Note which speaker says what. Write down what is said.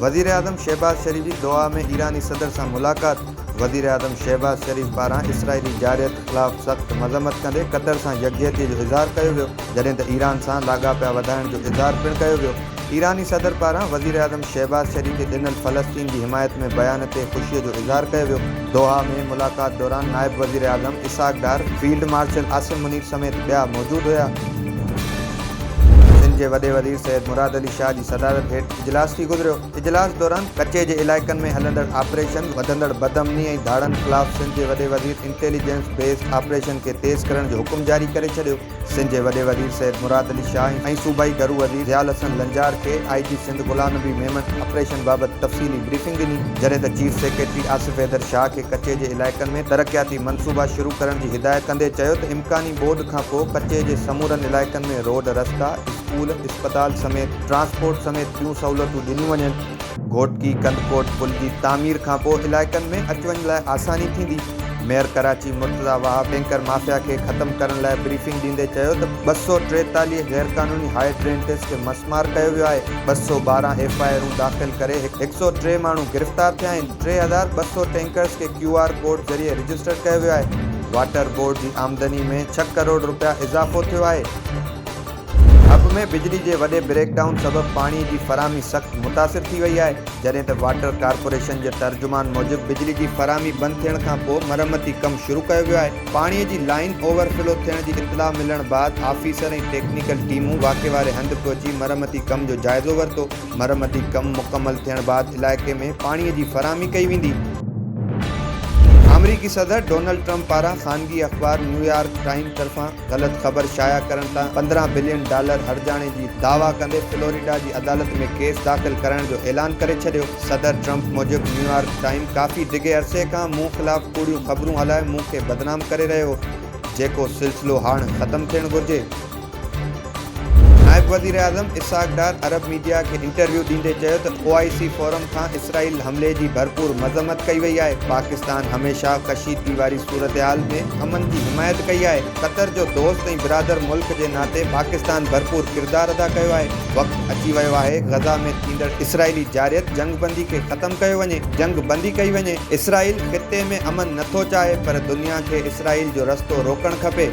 Speaker 1: वज़ीर आज़म शहबाज शरीफ़ जी दोहा में ईरानी सदर से मुलाकात। वज़ीर आज़म शहबाज शरीफ़ पारां इसराइली जारियत ख़िलाफ़ सख़्त मज़म्मत कंदे कतर से यकजहती जो इज़हार किया वियो, जॾहिं त ईरान से लाॻापिया वधाइण जो इज़हार पिणु कयो वियो। ईरानी सदर पारां वज़ीर आज़म शहबाज शरीफ़ खे ॾिनल फ़लस्तीन की हिमायत में बयान ते ख़ुशीअ जो इज़हार किया वियो। दोहा में मुलाकात दौरान नायब वज़ीर आज़म इसहाक़ डार, फील्ड मार्शल आसिम मुनीर समेत ॿिया मौजूद हुआ। जे वॾे वज़ीर सैयद मुराद अली शाह की सदारत हेठ इजलास थी गुज़रियो। इजलास दौरान कच्चे जे इलाइक़नि में हलंदड़ ऑपरेशन, वधंदड़ बदअमनी ऐं धाड़नि ख़िलाफ़ सिंध जे वॾे वज़ीर इंटेलिजेंस बेस्ड ऑपरेशन के तेज़ करण जो हुकुम जारी करे छॾियो। सिंध जे वॾे वज़ीर सैयद मुराद अली शाह ऐं सूबाई घरू वज़ीर ज़ियाल हसन लंजार के IG सिंध गुलाम नबी मेमन ऑपरेशन बाबति तफ़सीली ब्रीफिंग ॾिनी, जॾहिं त चीफ सेक्रेटरी आसिफ हैदर शाह के कच्चे जे इलाइक़नि में तरक़ियाती मनसूबा शुरू करण की हिदायत कंदे चयो त इम्कानी ॿोॾ खां पोइ कच्चे जे समूरनि इलाइक़नि में रोड, रस्ता, स्कूल, अस्पताल समेत ट्रांसपोर्ट समेत ॿियूं सहूलियतूं ॾिनियूं वञनि। घोटकी कंदकोट पुल की तामीर खां पोइ इलाइक़नि में अच वञ लाइ आसानी थींदी। Mayor Karachi Murtaza Wahab tanker mafia के ख़त्म करण लाइ ब्रीफिंग ॾींदे चयो त 243 गैर कानूनी हाइड्रेन टेस्ट खे मसमार कयो वियो आहे। 212 FIR दाख़िल करे 103 माण्हू गिरफ़्तार थिया आहिनि। 3200 टैंकर्स के QR कोड ज़रिए रजिस्टर कयो वियो आहे। वाटर बोर्ड की आमदनी में 6 करोड़ रुपया इज़ाफ़ो थियो आहे। हब में बिजली के वॾे ब्रेकडाउन सबब पानी की फराहमी सख्त मुतासिर थी वही है, जॾहिं त वाटर कॉर्पोरेशन के तर्जुमान मूजिब बिजली की फराहमी बंद थियण खां पोइ मरम्मती कम शुरू किया वियो आहे। पानी की लाइन ओवरफ्लो थियण की इतला मिलण बाद ऑफिसर और टेक्निकल टीमूं वाक़े वारे हंध पहुंची मरम्मती कम जो जायज़ो वरतो। मरम्मती कम मुकम्मल थियण बाद इलाइक़े में पानी की फराहमी कई वेंदी। अमरीकी सदर डोनाल्ड ट्रंप पारां ख़ानगी अख़बार न्यूयॉर्क टाइम्स तरफ़ां ग़लत ख़बर शाया करण तां $15 बिलियन हर्जाणे जी दावा कंदे फ्लोरिडा की अदालत में केस दाख़िल करण जो ऐलान करे छॾियो। सदर ट्रंप मूजिब न्यूयॉर्क टाइम्स काफ़ी डिघे अरसे खां मूं ख़िलाफ़ कूड़ियूं ख़बरूं हलाए मूंखे बदनाम करे रहियो, जेको सिलसिलो हाणे ख़त्म थियणु घुरिजे। नायब वज़ीर आज़म इसहाक़ डार अरब मीडिया के इंटरव्यू ॾींदे चयो त OIC फोरम खां इसराइल हमले की भरपूर मज़म्मत कई वही है। पाकिस्तान हमेशा कशीदगी वारी सूरत हाल में अमन की हिमायत कई है। कतर जो दोस्त और बिरादर मुल्क के नाते पाकिस्तान भरपूर किरदार अदा किया है। वक्त अची वो है गज़ा में थींदड़ इसराइली जारियत जंगबंदी के ख़त्म किया वञे, जंगबंदी कई वञे। इसराइल ख़िते में अमन नथो चाहे, पर दुनिया के इसराइल जो रस्तो रोकण खपे।